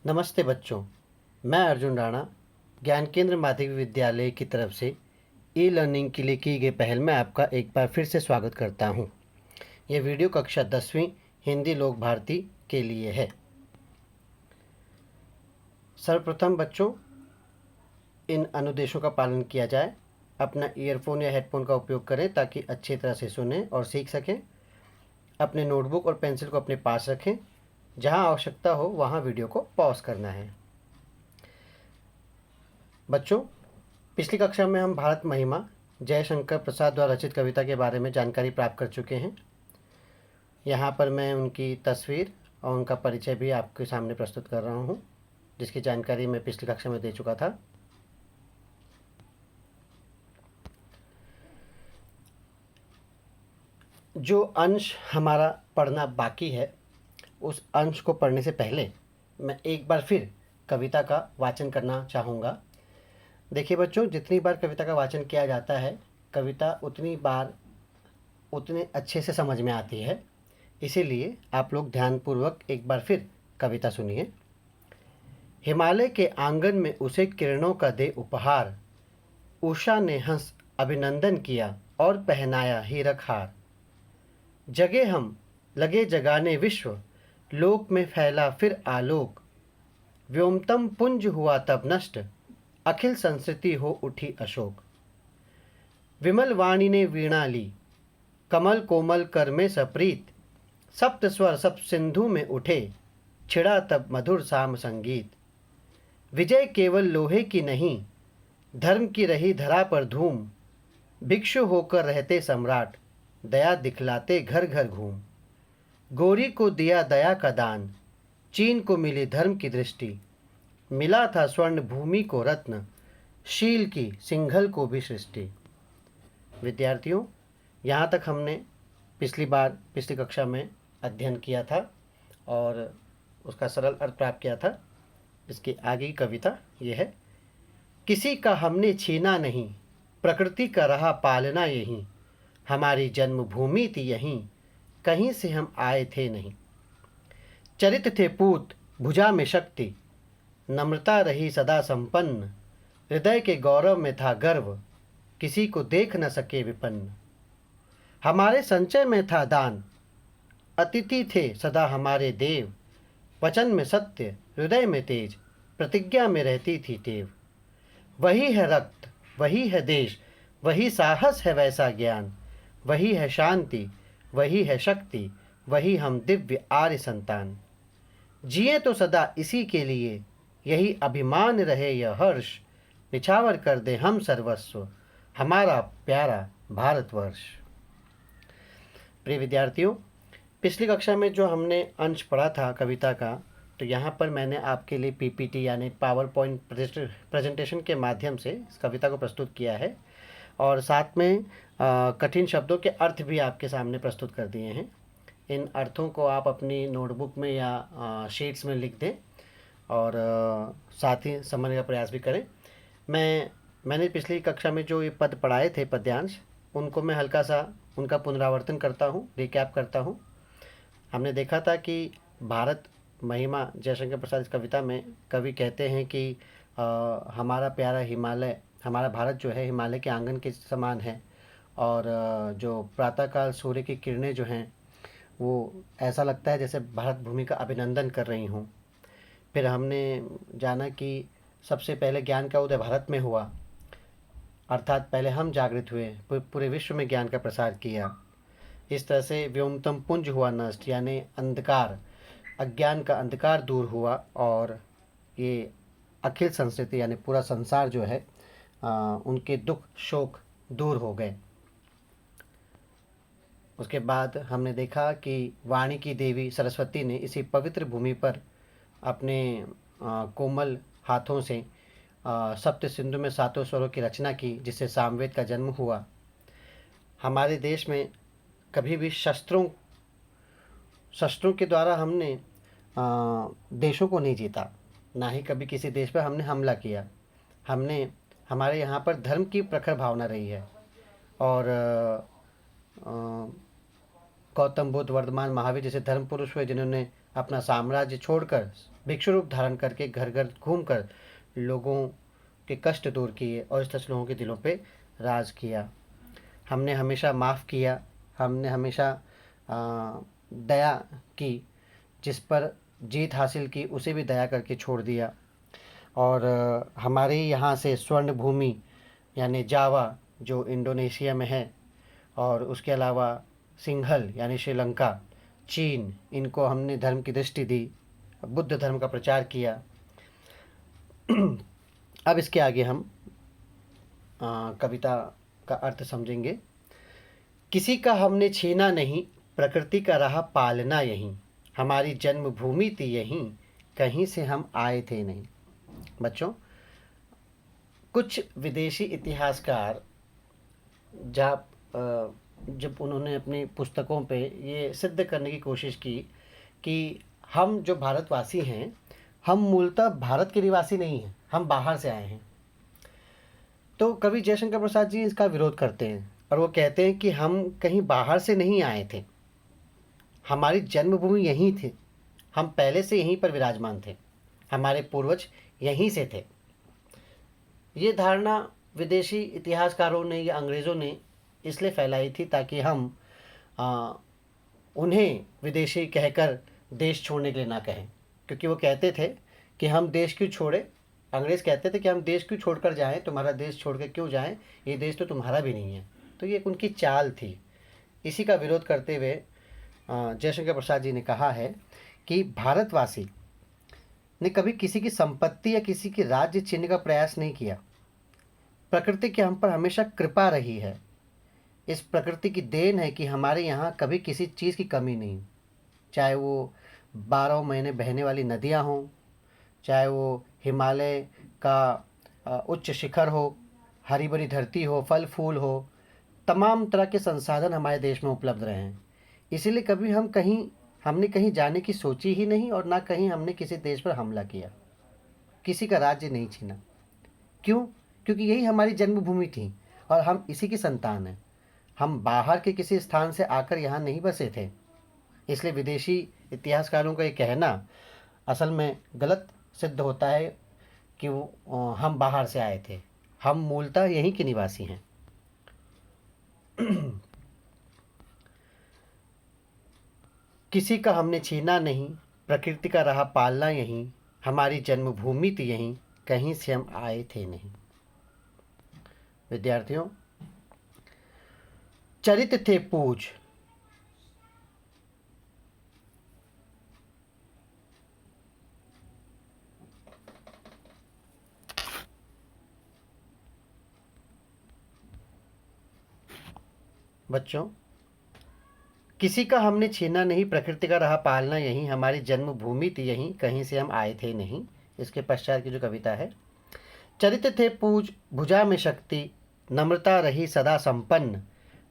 नमस्ते बच्चों, मैं अर्जुन राणा ज्ञान केंद्र माध्यमिक विद्यालय की तरफ से ई लर्निंग के लिए की गई पहल में आपका एक बार फिर से स्वागत करता हूं। यह वीडियो कक्षा 10वीं हिंदी लोक भारती के लिए है। सर्वप्रथम बच्चों, इन अनुदेशों का पालन किया जाए। अपना ईयरफोन या हेडफोन का उपयोग करें ताकि अच्छी तरह से सुनें और सीख सकें। अपने नोटबुक और पेंसिल को अपने पास रखें। जहां आवश्यकता हो वहां वीडियो को पॉज करना है। बच्चों, पिछली कक्षा में हम भारत महिमा जयशंकर प्रसाद द्वारा रचित कविता के बारे में जानकारी प्राप्त कर चुके हैं। यहाँ पर मैं उनकी तस्वीर और उनका परिचय भी आपके सामने प्रस्तुत कर रहा हूँ, जिसकी जानकारी मैं पिछली कक्षा में दे चुका था। जो अंश हमारा पढ़ना बाकी है, उस अंश को पढ़ने से पहले मैं एक बार फिर कविता का वाचन करना चाहूँगा। देखिए बच्चों, जितनी बार कविता का वाचन किया जाता है, कविता उतनी बार उतने अच्छे से समझ में आती है। इसीलिए आप लोग ध्यानपूर्वक एक बार फिर कविता सुनिए। हिमालय के आंगन में उसे किरणों का दे उपहार, उषा ने हंस अभिनंदन किया और पहनाया हीरक हार। जगे हम लगे जगाने विश्व, लोक में फैला फिर आलोक। व्योमतम पुंज हुआ तब नष्ट, अखिल संस्कृति हो उठी अशोक। विमल वाणी ने वीणा ली, कमल कोमल कर में सप्रीत। सप्त स्वर सब सिंधु में उठे, छिड़ा तब मधुर साम संगीत। विजय केवल लोहे की नहीं, धर्म की रही धरा पर धूम। भिक्षु होकर रहते सम्राट, दया दिखलाते घर घर घूम। गोरी को दिया दया का दान, चीन को मिली धर्म की दृष्टि। मिला था स्वर्ण भूमि को रत्न, शील की सिंघल को भी सृष्टि। विद्यार्थियों, यहाँ तक हमने पिछली कक्षा में अध्ययन किया था और उसका सरल अर्थ प्राप्त किया था। इसकी आगे की कविता ये है। किसी का हमने छीना नहीं, प्रकृति का रहा पालना यहीं। हमारी जन्मभूमि थी यहीं, कहीं से हम आए थे नहीं। चरित थे पूत, भुजा में शक्ति, नम्रता रही सदा संपन्न। हृदय के गौरव में था गर्व, किसी को देख न सके विपन्न। हमारे संचय में था दान, अतिथि थे सदा हमारे देव। वचन में सत्य, हृदय में तेज, प्रतिज्ञा में रहती थी टेव। वही है रक्त, वही है देश, वही साहस है वैसा ज्ञान। वही है शांति, वही है शक्ति, वही हम दिव्य आर्य संतान। जिए तो सदा इसी के लिए, यही अभिमान रहे यह हर्ष। निछावर कर दे हम सर्वस्व, हमारा प्यारा भारतवर्ष। प्रिय विद्यार्थियों, पिछली कक्षा में जो हमने अंश पढ़ा था कविता का, तो यहाँ पर मैंने आपके लिए पीपीटी यानी पावर पॉइंट प्रेजेंटेशन के माध्यम से इस कविता को प्रस्तुत किया है और साथ में कठिन शब्दों के अर्थ भी आपके सामने प्रस्तुत कर दिए हैं। इन अर्थों को आप अपनी नोटबुक में या शीट्स में लिख दें और साथ ही समझने का प्रयास भी करें। मैंने पिछली कक्षा में जो ये पद पढ़ाए थे, पद्यांश, उनको मैं हल्का सा उनका पुनरावर्तन करता हूँ, रिकैप करता हूँ। हमने देखा था कि भारत महिमा जयशंकर प्रसाद इस कविता में कवि कहते हैं कि हमारा प्यारा हिमालय, हमारा भारत जो है हिमालय के आंगन के समान है और जो प्रातःकाल सूर्य की किरणें जो हैं वो ऐसा लगता है जैसे भारत भूमि का अभिनंदन कर रही हूँ। फिर हमने जाना कि सबसे पहले ज्ञान का उदय भारत में हुआ, अर्थात पहले हम जागृत हुए, पूरे विश्व में ज्ञान का प्रसार किया। इस तरह से व्योमतम पुंज हुआ नष्ट, यानी अंधकार, अज्ञान का अंधकार दूर हुआ और ये अखिल संस्कृति यानी पूरा संसार जो है उनके दुख शोक दूर हो गए। उसके बाद हमने देखा कि वाणी की देवी सरस्वती ने इसी पवित्र भूमि पर अपने कोमल हाथों से सप्त सिंधु में सातों स्वरों की रचना की, जिससे सामवेद का जन्म हुआ। हमारे देश में कभी भी शस्त्रों के द्वारा हमने देशों को नहीं जीता, ना ही कभी किसी देश पर हमने हमला किया। हमारे यहाँ पर धर्म की प्रखर भावना रही है और गौतम बुद्ध, वर्धमान, महावीर जैसे धर्म पुरुष हुए जिन्होंने अपना साम्राज्य छोड़कर भिक्षु रूप धारण करके घर घर घूमकर लोगों के कष्ट दूर किए और स्थित लोगों के दिलों पे राज किया। हमने हमेशा माफ़ किया, हमने हमेशा दया की, जिस पर जीत हासिल की उसे भी दया करके छोड़ दिया। और हमारे यहाँ से स्वर्ण भूमि यानी जावा जो इंडोनेशिया में है, और उसके अलावा सिंघल यानी श्रीलंका, चीन, इनको हमने धर्म की दृष्टि दी, बुद्ध धर्म का प्रचार किया। अब इसके आगे हम कविता का अर्थ समझेंगे। किसी का हमने छीना नहीं, प्रकृति का रहा पालना यहीं, हमारी जन्मभूमि थी यहीं, कहीं से हम आए थे नहीं। बच्चों, कुछ विदेशी इतिहासकार जब उन्होंने अपनी पुस्तकों पे ये सिद्ध करने की कोशिश की कि हम जो भारतवासी हैं, हम मूलतः भारत के निवासी नहीं हैं, हम बाहर से आए हैं, तो कवि जयशंकर प्रसाद जी इसका विरोध करते हैं और वो कहते हैं कि हम कहीं बाहर से नहीं आए थे, हमारी जन्मभूमि यहीं थी, हम पहले से यहीं पर विराजमान थे, हमारे पूर्वज यहीं से थे। ये धारणा विदेशी इतिहासकारों ने या अंग्रेज़ों ने इसलिए फैलाई थी ताकि हम उन्हें विदेशी कहकर देश छोड़ने के लिए ना कहें, क्योंकि वो कहते थे कि हम देश क्यों छोड़े, अंग्रेज़ कहते थे कि हम देश क्यों छोड़कर जाएं, तुम्हारा देश छोड़ कर क्यों जाएं, ये देश तो तुम्हारा भी नहीं है। तो ये उनकी चाल थी। इसी का विरोध करते हुए जयशंकर प्रसाद जी ने कहा है कि भारतवासी ने कभी किसी की संपत्ति या किसी की राज्य छीनने का प्रयास नहीं किया। प्रकृति की हम पर हमेशा कृपा रही है। इस प्रकृति की देन है कि हमारे यहाँ कभी किसी चीज़ की कमी नहीं, चाहे वो 12 महीने बहने वाली नदियाँ हों, चाहे वो हिमालय का उच्च शिखर हो, हरी भरी धरती हो, फल फूल हो, तमाम तरह के संसाधन हमारे देश में उपलब्ध रहे हैं। इसीलिए कभी हमने कहीं जाने की सोची ही नहीं और ना कहीं हमने किसी देश पर हमला किया, किसी का राज्य नहीं छीना। क्यों? क्योंकि यही हमारी जन्मभूमि थी और हम इसी की संतान हैं। हम बाहर के किसी स्थान से आकर यहाँ नहीं बसे थे। इसलिए विदेशी इतिहासकारों का ये कहना असल में गलत सिद्ध होता है कि हम बाहर से आए थे, हम मूलतः यहीं के निवासी हैं। किसी का हमने छीना नहीं, प्रकृति का रहा पालना यहीं, हमारी जन्मभूमि थी यहीं, कहीं से हम आए थे नहीं। विद्यार्थियों, चरित थे पूज, बच्चों, किसी का हमने छीना नहीं, प्रकृति का रहा पालना यहीं, हमारी जन्मभूमि थी यहीं, कहीं से हम आए थे नहीं। इसके पश्चात की जो कविता है, चरित थे पूज, भुजा में शक्ति, नम्रता रही सदा संपन्न,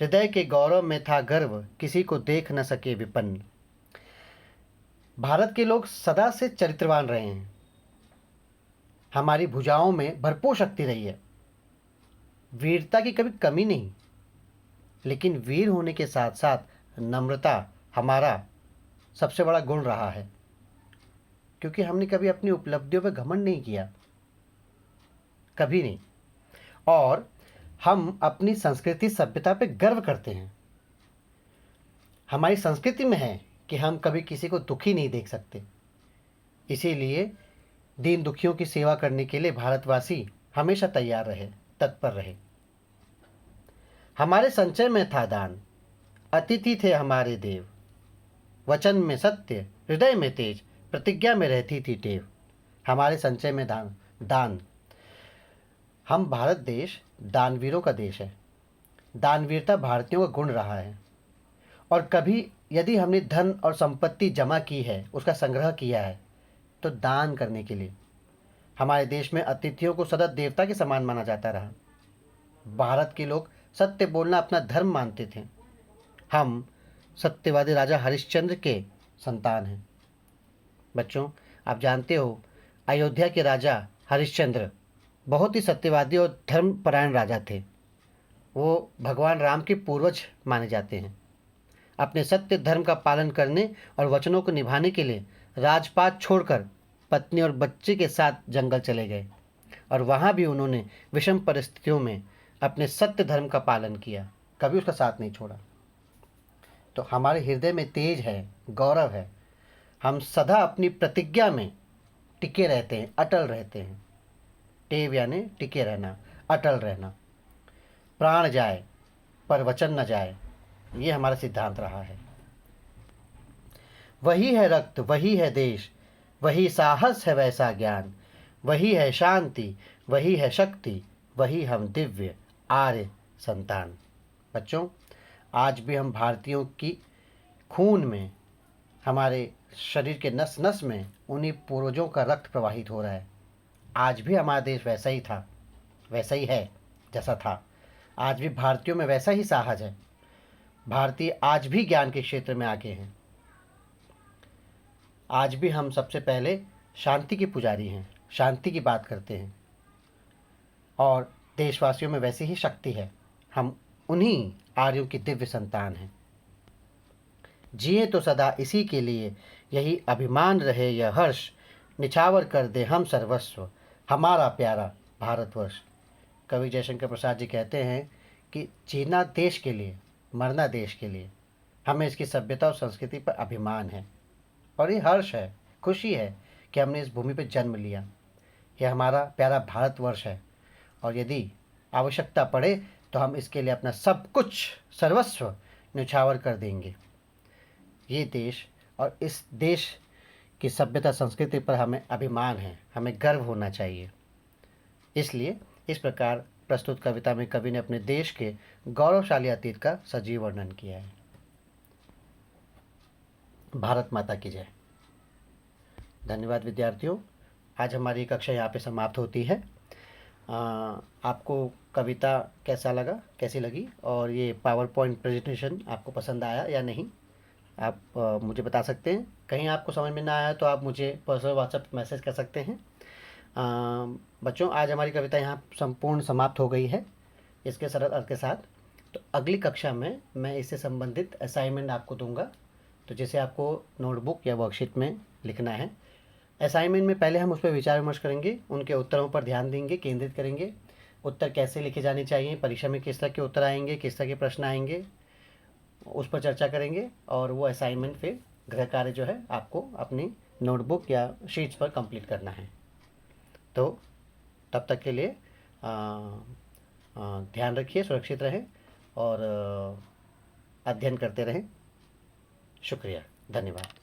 हृदय के गौरव में था गर्व, किसी को देख न सके विपन्न। भारत के लोग सदा से चरित्रवान रहे हैं, हमारी भुजाओं में भरपूर शक्ति रही है, वीरता की कभी कमी नहीं, लेकिन वीर होने के साथ साथ नम्रता हमारा सबसे बड़ा गुण रहा है, क्योंकि हमने कभी अपनी उपलब्धियों पर घमंड नहीं किया, कभी नहीं। और हम अपनी संस्कृति सभ्यता पे गर्व करते हैं। हमारी संस्कृति में है कि हम कभी किसी को दुखी नहीं देख सकते, इसीलिए दीन दुखियों की सेवा करने के लिए भारतवासी हमेशा तैयार रहे, तत्पर रहे। हमारे संचय में था दान, अतिथि थे हमारे देव, वचन में सत्य, हृदय में तेज, प्रतिज्ञा में रहती थी टेव। हमारे संचय में दान। हम भारत देश दानवीरों का देश है, दानवीरता भारतीयों का गुण रहा है। और कभी यदि हमने धन और संपत्ति जमा की है, उसका संग्रह किया है, तो दान करने के लिए। हमारे देश में अतिथियों को सदा देवता के समान माना जाता रहा। भारत के लोग सत्य बोलना अपना धर्म मानते थे। हम सत्यवादी राजा हरिश्चंद्र के संतान हैं। बच्चों, आप जानते हो अयोध्या के राजा हरिश्चंद्र बहुत ही सत्यवादी और धर्मपरायण राजा थे। वो भगवान राम के पूर्वज माने जाते हैं। अपने सत्य धर्म का पालन करने और वचनों को निभाने के लिए राजपाट छोड़कर पत्नी और बच्चे के साथ जंगल चले गए और वहाँ भी उन्होंने विषम परिस्थितियों में अपने सत्य धर्म का पालन किया, कभी उसका साथ नहीं छोड़ा। तो हमारे हृदय में तेज है, गौरव है, हम सदा अपनी प्रतिज्ञा में टिके रहते हैं, अटल रहते हैं। टेव यानी टिके रहना, अटल रहना। प्राण जाए पर वचन न जाए, ये हमारा सिद्धांत रहा है। वही है रक्त, वही है देश, वही साहस है वैसा ज्ञान, वही है शांति, वही है शक्ति, वही हम दिव्य आर्य संतान। बच्चों, आज भी हम भारतीयों की खून में, हमारे शरीर के नस नस में उन्हीं पूर्वजों का रक्त प्रवाहित हो रहा है। आज भी हमारा देश वैसा ही था, वैसा ही है जैसा था। आज भी भारतीयों में वैसा ही साहस है। भारतीय आज भी ज्ञान के क्षेत्र में आगे हैं। आज भी हम सबसे पहले शांति के पुजारी हैं, शांति की बात करते हैं और देशवासियों में वैसी ही शक्ति है। हम उन्हीं आर्यों की दिव्य संतान हैं। जिए तो सदा इसी के लिए, यही अभिमान रहे यह हर्ष, निछावर कर दे हम सर्वस्व, हमारा प्यारा भारतवर्ष। कवि जयशंकर प्रसाद जी कहते हैं कि जीना देश के लिए, मरना देश के लिए। हमें इसकी सभ्यता और संस्कृति पर अभिमान है और ये हर्ष है, खुशी है कि हमने इस भूमि पर जन्म लिया। यह हमारा प्यारा भारतवर्ष है और यदि आवश्यकता पड़े तो हम इसके लिए अपना सब कुछ, सर्वस्व न्यौछावर कर देंगे। ये देश और इस देश की सभ्यता संस्कृति पर हमें अभिमान है, हमें गर्व होना चाहिए। इसलिए इस प्रकार प्रस्तुत कविता में कवि ने अपने देश के गौरवशाली अतीत का सजीव वर्णन किया है। भारत माता की जय। धन्यवाद विद्यार्थियों। आज हमारी कक्षा यहाँ पे समाप्त होती है। आपको कविता कैसा लगा, कैसी लगी और ये पावर पॉइंट प्रेजेंटेशन आपको पसंद आया या नहीं, आप मुझे बता सकते हैं। कहीं आपको समझ में ना आया तो आप मुझे पर्सनल व्हाट्सएप मैसेज कर सकते हैं। बच्चों, आज हमारी कविता यहाँ संपूर्ण समाप्त हो गई है इसके सरल अर्थ के साथ। तो अगली कक्षा में मैं इससे संबंधित असाइनमेंट आपको दूंगा, तो जिसे आपको नोटबुक या वर्कशीट में लिखना है। असाइनमेंट में पहले हम उस पर विचार विमर्श करेंगे, उनके उत्तरों पर ध्यान देंगे, केंद्रित करेंगे। उत्तर कैसे लिखे जाने चाहिए, परीक्षा में किस तरह के उत्तर आएंगे, किस तरह के प्रश्न आएंगे, उस पर चर्चा करेंगे। और वो असाइनमेंट फिर गृह कार्य जो है आपको अपनी नोटबुक या शीट्स पर कंप्लीट करना है। तो तब तक के लिए ध्यान रखिए, सुरक्षित रहें और अध्ययन करते रहें। शुक्रिया, धन्यवाद।